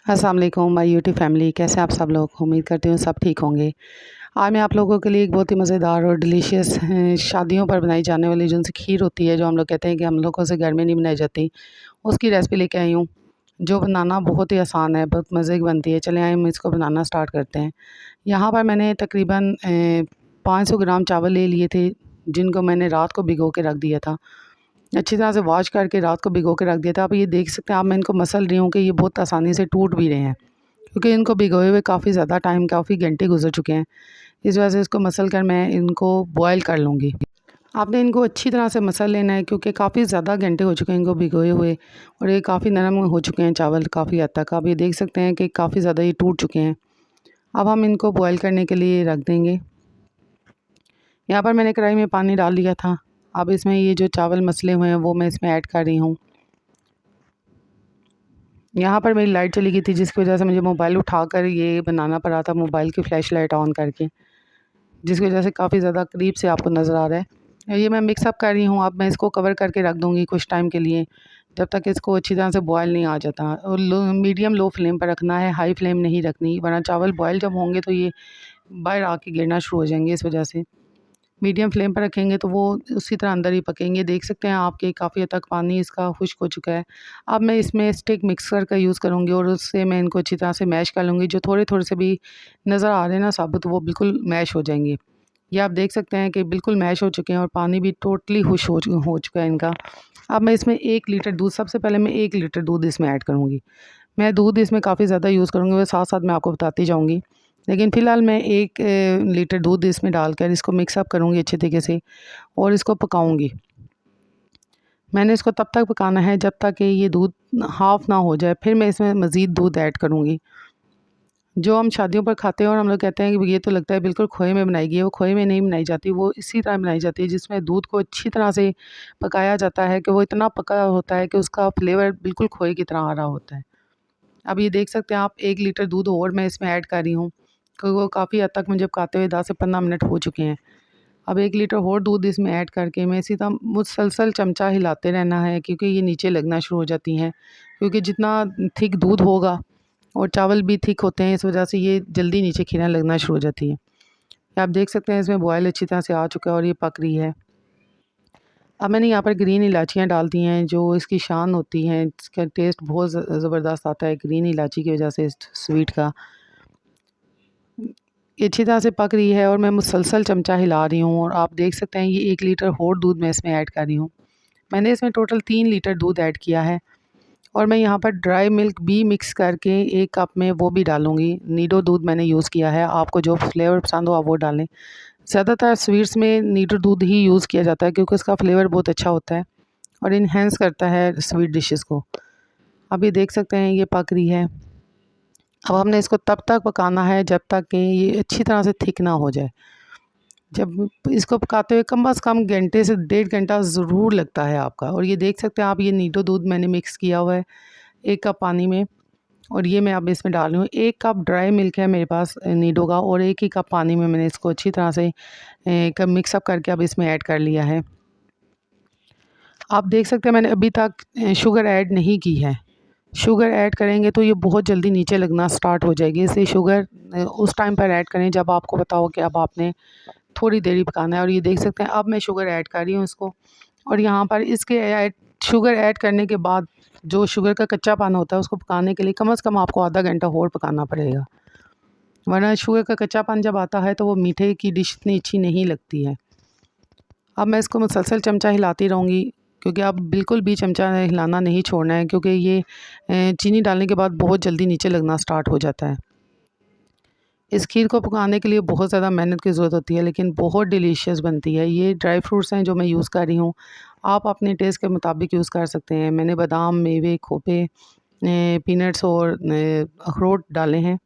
अस्सलाम वालेकुम my YouTube family, कैसे आप सब लोग। उम्मीद करती हूँ सब ठीक होंगे। आज मैं आप लोगों के लिए एक बहुत ही मज़ेदार और डिलीशियस शादियों पर बनाई जाने वाली जो उनसे खीर होती है, जो हम लोग कहते हैं कि हम लोगों से घर में नहीं बनाई जाती, उसकी रेसिपी लेके आई हूँ। जो बनाना बहुत ही आसान है, बहुत मज़े की बनती है। चलें आइए हम इसको बनाना स्टार्ट करते हैं। यहाँ पर मैंने तकरीबन 500 ग्राम चावल ले लिए थे, जिनको मैंने रात को भिगो के रख दिया था। अच्छी तरह से वॉश करके रात को भिगो के रख दिया था। अब ये देख सकते हैं आप, मैं इनको मसल रही हूँ कि ये बहुत आसानी से टूट भी रहे हैं, क्योंकि इनको भिगोए हुए काफ़ी ज़्यादा टाइम, काफ़ी घंटे गुजर चुके हैं। इस वजह से इसको मसल कर मैं इनको बॉयल कर लूँगी। आपने इनको अच्छी तरह से मसल लेना है, क्योंकि काफ़ी ज़्यादा घंटे हो चुके हैं इनको भिगोए हुए, और ये काफ़ी नरम हो चुके हैं चावल काफ़ी हद तक। आप ये देख सकते हैं कि काफ़ी ज़्यादा ये टूट चुके हैं। अब हम इनको बॉयल करने के लिए रख देंगे। यहाँ पर मैंने कढ़ाई में पानी डाल दिया था। अब इसमें ये जो चावल मसले हुए हैं वो मैं इसमें ऐड कर रही हूँ। यहाँ पर मेरी लाइट चली गई थी, जिसकी वजह से मुझे मोबाइल उठाकर ये बनाना पड़ा था, मोबाइल की फ्लैश लाइट ऑन करके, जिसकी वजह से काफ़ी ज़्यादा करीब से आपको नज़र आ रहा है। ये मैं मिक्स अप कर रही हूँ। अब मैं इसको कवर करके रख दूँगी कुछ टाइम के लिए, जब तक इसको अच्छी तरह से बॉयल नहीं आ जाता। और मीडियम लो फ्लेम पर रखना है, हाई फ्लेम नहीं रखनी, वरना चावल बॉयल जब होंगे तो ये बाहर आके गिरना शुरू हो जाएंगे। इस वजह से मीडियम फ्लेम पर रखेंगे तो वो उसी तरह अंदर ही पकेंगे। देख सकते हैं आपके काफ़ी हद तक पानी इसका खुश्क हो चुका है। अब मैं इसमें स्टिक मिक्सर का यूज़ करूँगी और उससे मैं इनको अच्छी तरह से मैश कर लूँगी। जो थोड़े थोड़े से भी नज़र आ रहे हैं ना साबुत, वो बिल्कुल मैश हो जाएंगे। ये आप देख सकते हैं कि बिल्कुल मैश हो चुके हैं और पानी भी टोटली खुश हो चुका है इनका। अब मैं इसमें 1 लीटर दूध, सबसे पहले मैं 1 लीटर दूध इसमें ऐड करूँगी। मैं दूध इसमें काफ़ी ज़्यादा यूज़ करूँगी, वो साथ-साथ मैं आपको बताती जाऊँगी। लेकिन फ़िलहाल मैं 1 लीटर दूध इसमें डालकर इसको मिक्स अप करूँगी अच्छे तरीके से और इसको पकाऊँगी। मैंने इसको तब तक पकाना है जब तक कि ये दूध हाफ़ ना हो जाए, फिर मैं इसमें मज़ीद दूध ऐड करूँगी। जो हम शादियों पर खाते हैं और हम लोग कहते हैं कि ये तो लगता है बिल्कुल खोए में बनाई गई है, वो खोए में नहीं बनाई जाती, वो इसी तरह बनाई जाती है, जिसमें दूध को अच्छी तरह से पकाया जाता है कि वो इतना पका होता है कि उसका फ्लेवर बिल्कुल खोए की तरह आ रहा होता है। अब ये देख सकते हैं आप, 1 लीटर दूध और मैं इसमें ऐड कर रही हूँ, क्योंकि वो काफ़ी हद तक मुझे पकाते हुए 10 से 15 मिनट हो चुके हैं। अब 1 लीटर और दूध इसमें ऐड करके मैं इसी तरह मुसलसल चमचा हिलाते रहना है, क्योंकि ये नीचे लगना शुरू हो जाती हैं। क्योंकि जितना थिक दूध होगा और चावल भी थिक होते हैं, इस वजह से ये जल्दी नीचे खीरा लगना शुरू हो जाती है। आप देख सकते हैं इसमें बॉयल अच्छी तरह से आ चुका है और ये पक रही है। अब मैंने यहाँ पर ग्रीन इलायचियाँ डाल दी हैं, जो इसकी शान होती हैं, इसका टेस्ट बहुत ज़बरदस्त आता है ग्रीन इलायची की वजह से, इस स्वीट का। ये अच्छी तरह से पक रही है और मैं मुसलसल चमचा हिला रही हूँ, और आप देख सकते हैं ये 1 लीटर और दूध मैं इसमें ऐड कर रही हूँ। मैंने इसमें टोटल 3 लीटर दूध ऐड किया है, और मैं यहाँ पर ड्राई मिल्क भी मिक्स करके 1 कप में वो भी डालूँगी। नीडो दूध मैंने यूज़ किया है, आपको जो फ्लेवर पसंद हो आप वो डालें। ज़्यादातर स्वीट्स में नीडो दूध ही यूज़ किया जाता है, क्योंकि उसका फ्लेवर बहुत अच्छा होता है और इन्हेंस करता है स्वीट डिशेस को। अब ये देख सकते हैं ये पक रही है। अब हमने इसको तब तक पकाना है जब तक कि ये अच्छी तरह से थिक ना हो जाए। जब इसको पकाते हुए कम से कम घंटे से 1.5 घंटा ज़रूर लगता है आपका। और ये देख सकते हैं आप, ये नीडो दूध मैंने मिक्स किया हुआ है 1 कप पानी में, और ये मैं अब इसमें डाल रही हूँ। 1 कप ड्राई मिल्क है मेरे पास नीडो का, और 1 ही कप पानी में मैंने इसको अच्छी तरह से मिक्स अप करके अब इसमें ऐड कर लिया है। आप देख सकते हैं मैंने अभी तक शुगर ऐड नहीं की है। शुगर ऐड करेंगे तो ये बहुत जल्दी नीचे लगना स्टार्ट हो जाएगी, इसलिए शुगर उस टाइम पर ऐड करें जब आपको पता हो कि अब आपने थोड़ी देर ही पकाना है। और ये देख सकते हैं अब मैं शुगर ऐड कर रही हूँ इसको, और यहाँ पर इसके शुगर ऐड करने के बाद जो शुगर का कच्चापन होता है उसको पकाने के लिए कम से कम आपको आधा घंटा और पकाना पड़ेगा, वरना शुगर का कच्चापन जब आता है तो वो मीठे की डिश इतनी अच्छी नहीं लगती है। अब मैं इसको मुसलसल चमचा हिलाती रहूँगी, क्योंकि आप बिल्कुल भी चमचा हिलाना नहीं छोड़ना है, क्योंकि ये चीनी डालने के बाद बहुत जल्दी नीचे लगना स्टार्ट हो जाता है। इस खीर को पकाने के लिए बहुत ज़्यादा मेहनत की ज़रूरत होती है, लेकिन बहुत डिलीशियस बनती है। ये ड्राई फ्रूट्स हैं जो मैं यूज़ कर रही हूँ, आप अपने टेस्ट के मुताबिक यूज़ कर सकते हैं। मैंने बादाम, मेवे, खोपे, पीनट्स और अखरोट डाले हैं।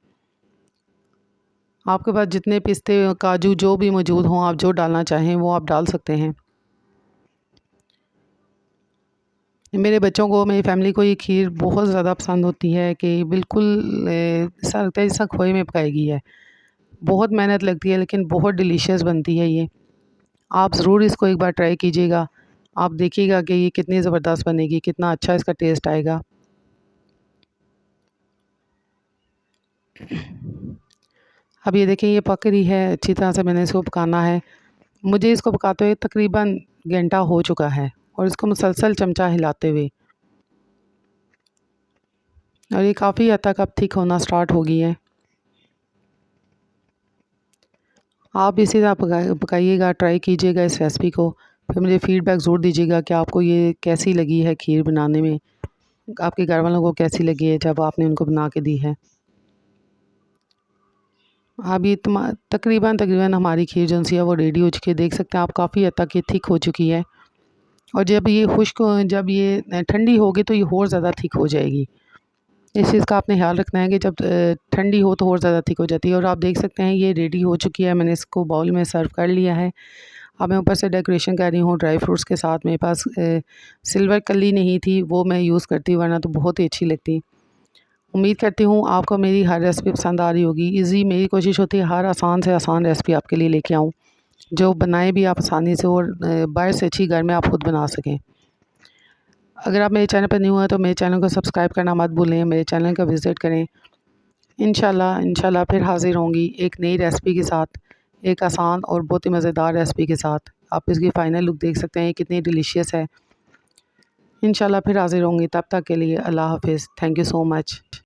आपके पास जितने पिस्ते, काजू जो भी मौजूद हों, आप जो डालना चाहें वो आप डाल सकते हैं। मेरे बच्चों को, मेरी फैमिली को ये खीर बहुत ज़्यादा पसंद होती है कि बिल्कुल ऐसा लगता है जैसा खोए में पकाई गई है। बहुत मेहनत लगती है, लेकिन बहुत डिलीशियस बनती है ये। आप ज़रूर इसको एक बार ट्राई कीजिएगा। आप देखिएगा कि ये कितनी ज़बरदस्त बनेगी, कितना अच्छा इसका टेस्ट आएगा। अब ये देखिए ये पक रही है अच्छी तरह से, मैंने इसको पकाना है। मुझे इसको पकाते हुए तकरीबन घंटा हो चुका है और इसको मुसलसल चमचा हिलाते हुए, और ये काफ़ी हद तक अब थिक होना स्टार्ट हो गई है। आप इसी तरह पकाइएगा, ट्राई कीजिएगा इस रेसिपी को, फिर मुझे फ़ीडबैक ज़रूर दीजिएगा कि आपको ये कैसी लगी है खीर बनाने में, आपके घर वालों को कैसी लगी है जब आपने उनको बना के दी है। अब ये तकरीबन हमारी खीर जो सी है वो रेडी हो चुकी है। देख सकते हैं आप काफ़ी हद तक ये थिक हो चुकी है, और जब ये ठंडी होगी तो ये और ज़्यादा थिक हो जाएगी। इस चीज़ का आपने ख्याल रखना है कि जब ठंडी हो तो और ज़्यादा थिक हो जाती है। और आप देख सकते हैं ये रेडी हो चुकी है, मैंने इसको बाउल में सर्व कर लिया है। अब मैं ऊपर से डेकोरेशन कर रही हूँ ड्राई फ्रूट्स के साथ। मेरे पास सिल्वर कली नहीं थी, वो मैं यूज़ करती, वरना तो बहुत ही अच्छी लगती। उम्मीद करती हूँ आपको मेरी हर रेसिपी पसंद आ रही होगी। ईज़ी मेरी कोशिश होती है हर आसान से आसान रेसिपी आपके लिए लेके आऊँ, जो बनाए भी आप आसानी से और बाहर से अच्छी घर में आप खुद बना सकें। अगर आप मेरे चैनल पर न्यू हैं तो मेरे चैनल को सब्सक्राइब करना मत भूलें, मेरे चैनल का विज़िट करें। इंशाल्लाह फिर हाज़िर होंगी एक नई रेसिपी के साथ, एक आसान और बहुत ही मज़ेदार रेसिपी के साथ। आप इसकी फ़ाइनल लुक देख सकते हैं कितनी डिलीशियस है। इंशाल्लाह फिर हाज़िर होंगी, तब तक के लिए अल्लाह हाफ़िज़। Thank you so much.